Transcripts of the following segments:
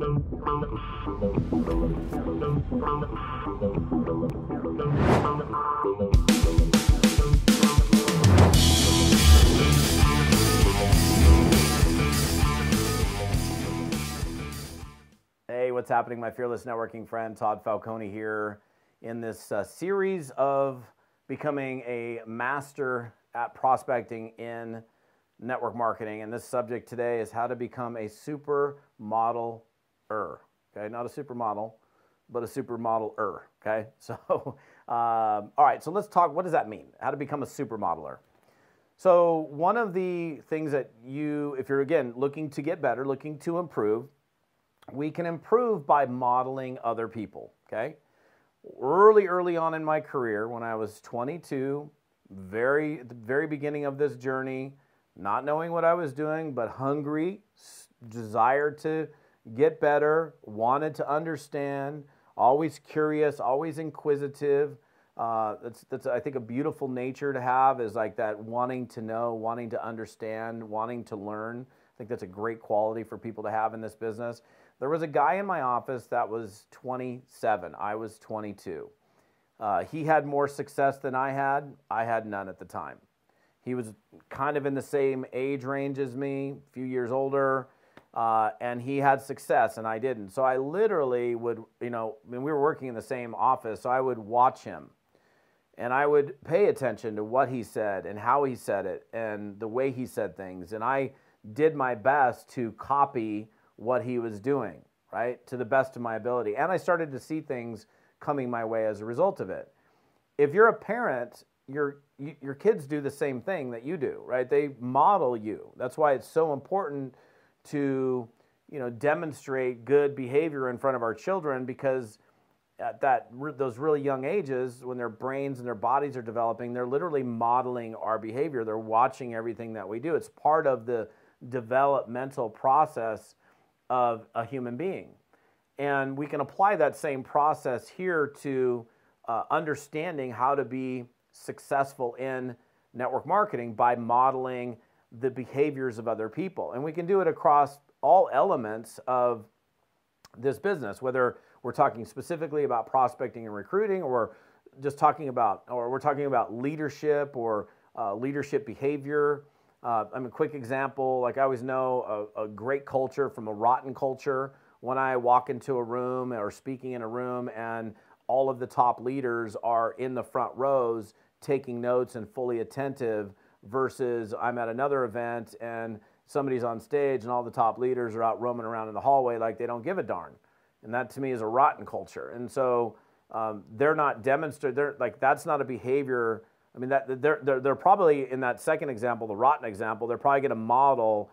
Hey, what's happening, my fearless networking friend? Todd Falcone here in this series of becoming a master at prospecting in network marketing. And this subject today is how to become a supermodeler. Okay, not a supermodel, but a supermodeler. Okay, so all right, so let's talk. What does that mean? How to become a supermodeler? So one of the things that if you're again looking to get better, looking to improve, we can improve by modeling other people, okay? Early on in my career, when I was 22, the very beginning of this journey, not knowing what I was doing, but hungry, desired to get better, wanted to understand, always curious, always inquisitive. That's I think a beautiful nature to have, is like that wanting to know, wanting to understand, wanting to learn. I think that's a great quality for people to have in this business. There was a guy in my office that was 27. I was 22. He had more success than I had. I had none at the time. He was kind of in the same age range as me, a few years older, and he had success and I didn't. So I literally would, we were working in the same office, so I would watch him. And I would pay attention to what he said and how he said it and the way he said things. And I did my best to copy what he was doing, right, to the best of my ability. And I started to see things coming my way as a result of it. If you're a parent, your kids do the same thing that you do, right? They model you. That's why it's so important to, demonstrate good behavior in front of our children, because at those really young ages, when their brains and their bodies are developing, they're literally modeling our behavior. They're watching everything that we do. It's part of the developmental process of a human being. And we can apply that same process here to understanding how to be successful in network marketing by modeling the behaviors of other people. And we can do it across all elements of this business, whether we're talking specifically about prospecting and recruiting, or just talking about, or we're talking about leadership or leadership behavior. A quick example, like I always know a great culture from a rotten culture when I walk into a room or speaking in a room and all of the top leaders are in the front rows taking notes and fully attentive, versus I'm at another event and somebody's on stage and all the top leaders are out roaming around in the hallway like they don't give a darn. And that to me is a rotten culture. And so they're not demonstrating, that's not a behavior. I mean, they're probably, in that second example, the rotten example, they're probably going to model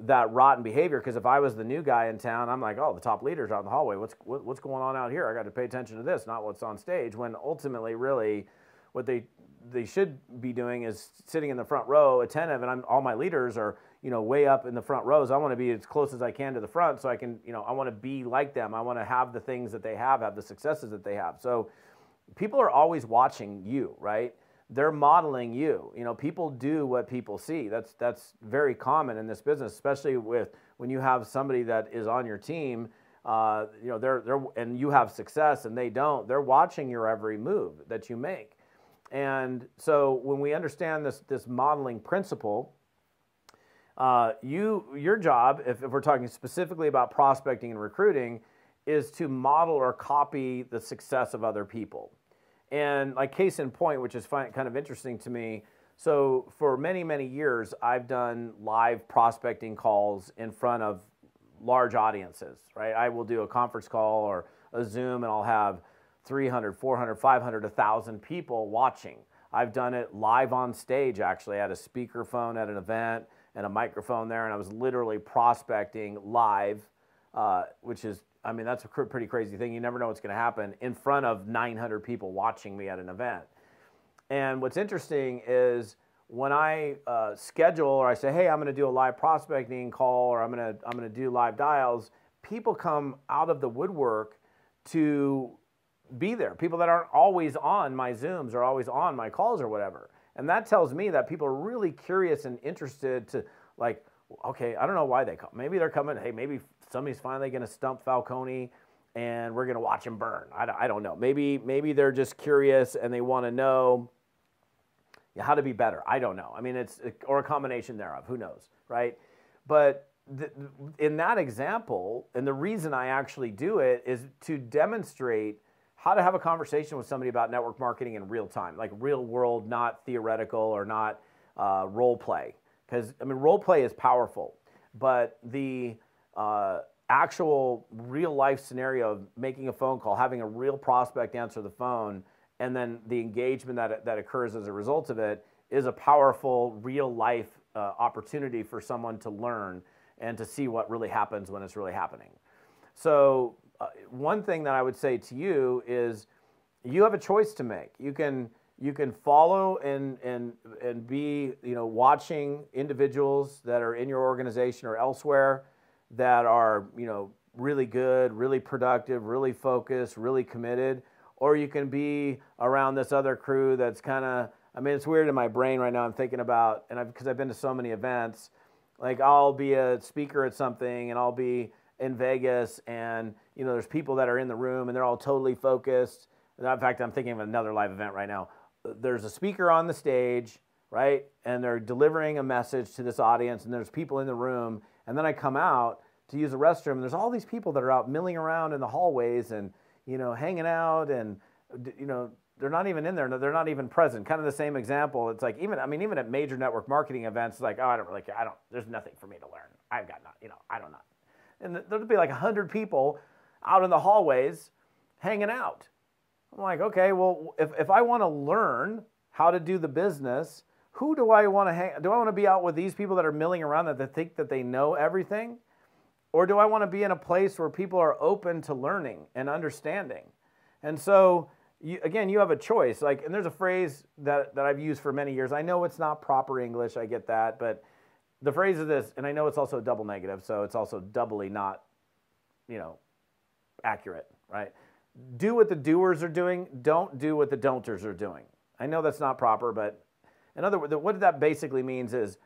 that rotten behavior, because if I was the new guy in town, I'm like, oh, the top leader's out in the hallway. What's going on out here? I got to pay attention to this, not what's on stage. When ultimately, really, what they should be doing is sitting in the front row, attentive, and all my leaders are, way up in the front rows. I want to be as close as I can to the front, so I can, I want to be like them. I want to have the things that they have the successes that they have. So people are always watching you, right? They're modeling you. People do what people see. That's very common in this business, especially when you have somebody that is on your team, and you have success and they don't. They're watching your every move that you make. And so when we understand this modeling principle, your job, if we're talking specifically about prospecting and recruiting, is to model or copy the success of other people. And like case in point, which is kind of interesting to me, so for many, many years, I've done live prospecting calls in front of large audiences, right? I will do a conference call or a Zoom, and I'll have 300, 400, 500, 1,000 people watching. I've done it live on stage, actually. I had a speakerphone at an event and a microphone there, and I was literally prospecting live, which is, that's a pretty crazy thing. You never know what's going to happen in front of 900 people watching me at an event. And what's interesting is when I schedule, or I say, hey, I'm going to do a live prospecting call, or I'm going to do live dials, people come out of the woodwork to be there. People that aren't always on my Zooms or always on my calls or whatever. And that tells me that people are really curious and interested to, like, okay, I don't know why they come. Maybe they're coming, hey, maybe somebody's finally going to stump Falcone and we're going to watch him burn. I don't know. Maybe they're just curious and they want to know how to be better. I don't know. I mean, or a combination thereof. Who knows, right? But in that example, and the reason I actually do it is to demonstrate how to have a conversation with somebody about network marketing in real time, like real world, not theoretical or not role play. Because, I mean, role play is powerful, but the actual real life scenario of making a phone call, having a real prospect answer the phone, and then the engagement that occurs as a result of it is a powerful real life opportunity for someone to learn and to see what really happens when it's really happening. So one thing that I would say to you is you have a choice to make. You can follow and be, watching individuals that are in your organization or elsewhere that are, really good, really productive, really focused, really committed, or you can be around this other crew that's kind of, I mean, it's weird in my brain right now. I'm thinking about, because I've been to so many events, like I'll be a speaker at something and I'll be in Vegas and, there's people that are in the room and they're all totally focused. In fact, I'm thinking of another live event right now. There's a speaker on the stage, right? And they're delivering a message to this audience and there's people in the room. And then I come out to use the restroom and there's all these people that are out milling around in the hallways and, hanging out and, they're not even in there. They're not even present. Kind of the same example. It's like even at major network marketing events, it's like, oh, there's nothing for me to learn. I've got not, I don't know. And there'll be like 100 people out in the hallways hanging out. I'm like, okay, well, if I want to learn how to do the business, who do I want to hang? Do I want to be out with these people that are milling around that they think that they know everything? Or do I want to be in a place where people are open to learning and understanding? And so, you have a choice. And there's a phrase that I've used for many years. I know it's not proper English, I get that, but the phrase is this, and I know it's also double negative, so it's also doubly not, accurate, right? Do what the doers are doing, don't do what the don'ters are doing. I know that's not proper, but in other words, what that basically means is,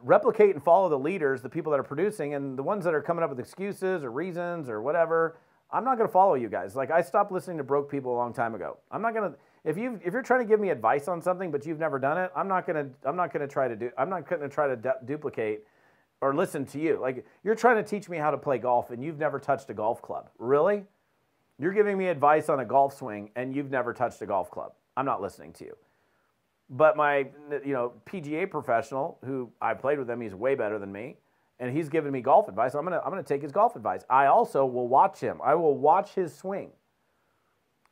replicate and follow the leaders, the people that are producing, and the ones that are coming up with excuses or reasons or whatever, I'm not going to follow you guys. Like I stopped listening to broke people a long time ago. I'm not going to, if you're trying to give me advice on something but you've never done it, I'm not going to try to duplicate or listen to you. Like you're trying to teach me how to play golf and you've never touched a golf club. Really? You're giving me advice on a golf swing and you've never touched a golf club. I'm not listening to you. But my, PGA professional who I played with him, he's way better than me. And he's giving me golf advice. I'm gonna take his golf advice. I also will watch him. I will watch his swing.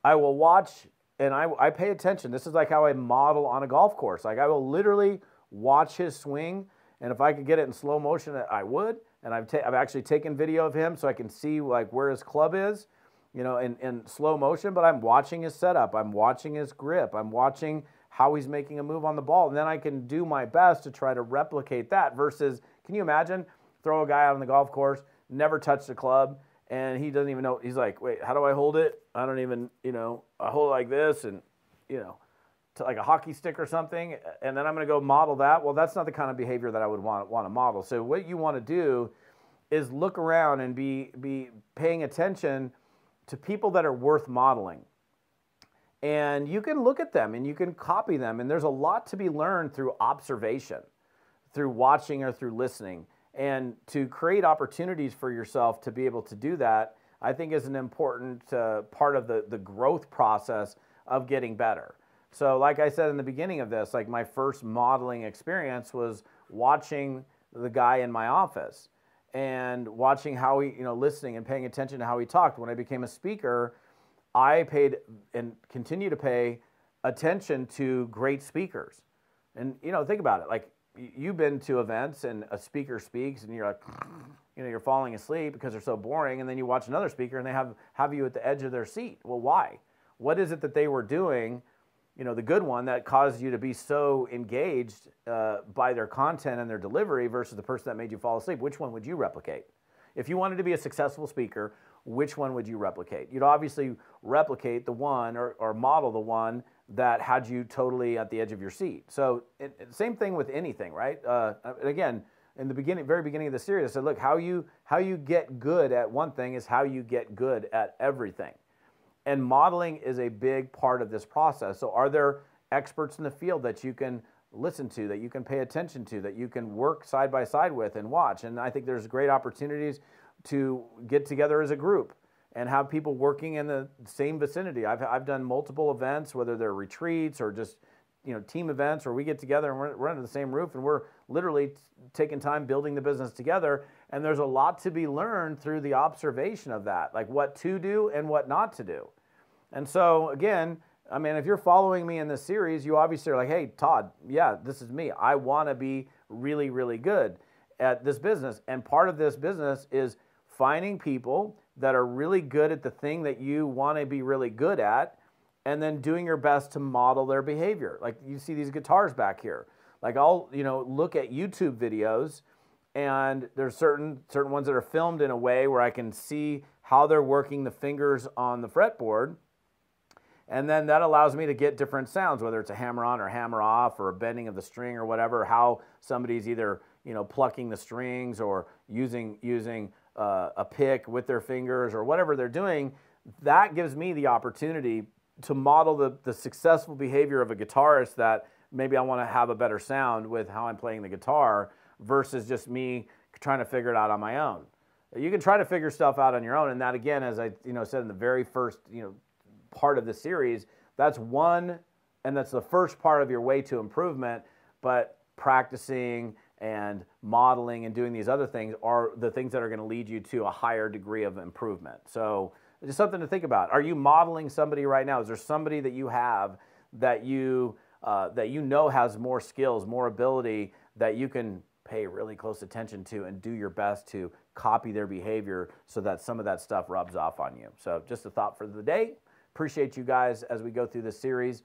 I will watch, and I pay attention. This is like how I model on a golf course. Like I will literally watch his swing, and if I could get it in slow motion, I would. And I've actually taken video of him so I can see like where his club is, in slow motion. But I'm watching his setup. I'm watching his grip. I'm watching how he's making a move on the ball, and then I can do my best to try to replicate that versus. Can you imagine? Throw a guy out on the golf course, never touched the club, and he doesn't even know. He's like, wait, how do I hold it? I don't even, I hold it like this and, to like a hockey stick or something, and then I'm going to go model that. Well, that's not the kind of behavior that I would want to model. So what you want to do is look around and be paying attention to people that are worth modeling. And you can look at them and you can copy them, and there's a lot to be learned through observation, through watching or through listening. And to create opportunities for yourself to be able to do that, I think is an important part of the growth process of getting better. So like I said in the beginning of this, like my first modeling experience was watching the guy in my office and watching how he, listening and paying attention to how he talked. When I became a speaker, I paid and continue to pay attention to great speakers. And, think about it. Like, you've been to events and a speaker speaks and you're like, you're falling asleep because they're so boring. And then you watch another speaker and they have you at the edge of their seat. Well, why? What is it that they were doing, the good one that caused you to be so engaged by their content and their delivery versus the person that made you fall asleep? Which one would you replicate? If you wanted to be a successful speaker, which one would you replicate? You'd obviously replicate the one or model the one that had you totally at the edge of your seat. So same thing with anything, right? Again, in the very beginning of the series, I said, look, how you get good at one thing is how you get good at everything. And modeling is a big part of this process. So are there experts in the field that you can listen to, that you can pay attention to, that you can work side by side with and watch? And I think there's great opportunities to get together as a group and have people working in the same vicinity. I've done multiple events, whether they're retreats or just team events, where we get together and we're under the same roof and we're literally taking time building the business together. And there's a lot to be learned through the observation of that, like what to do and what not to do. And so again, I mean, if you're following me in this series, you obviously are like, hey, Todd, yeah, this is me. I want to be really, really good at this business. And part of this business is finding people that are really good at the thing that you want to be really good at, and then doing your best to model their behavior. Like you see these guitars back here. Like I'll, look at YouTube videos, and there's certain ones that are filmed in a way where I can see how they're working the fingers on the fretboard. And then that allows me to get different sounds, whether it's a hammer on or hammer off or a bending of the string or whatever, how somebody's either, plucking the strings or using a pick with their fingers or whatever they're doing. That gives me the opportunity to model the successful behavior of a guitarist that maybe I want to have a better sound with how I'm playing the guitar versus just me trying to figure it out on my own. You can try to figure stuff out on your own, and that again, as I said in the very first part of the series, that's the first part of your way to improvement. But practicing and modeling and doing these other things are the things that are going to lead you to a higher degree of improvement. So just something to think about. Are you modeling somebody right now? Is there somebody that you have that you has more skills, more ability, that you can pay really close attention to and do your best to copy their behavior so that some of that stuff rubs off on you? So just a thought for the day. Appreciate you guys as we go through this series.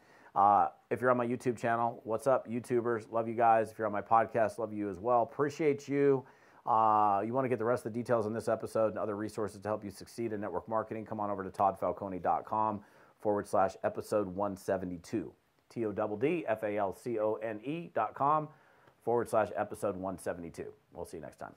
If you're on my YouTube channel, what's up, YouTubers? Love you guys. If you're on my podcast, love you as well. Appreciate you. You want to get the rest of the details on this episode and other resources to help you succeed in network marketing, come on over to toddfalcone.com/episode 172. TODDFALCONE.com/episode 172. We'll see you next time.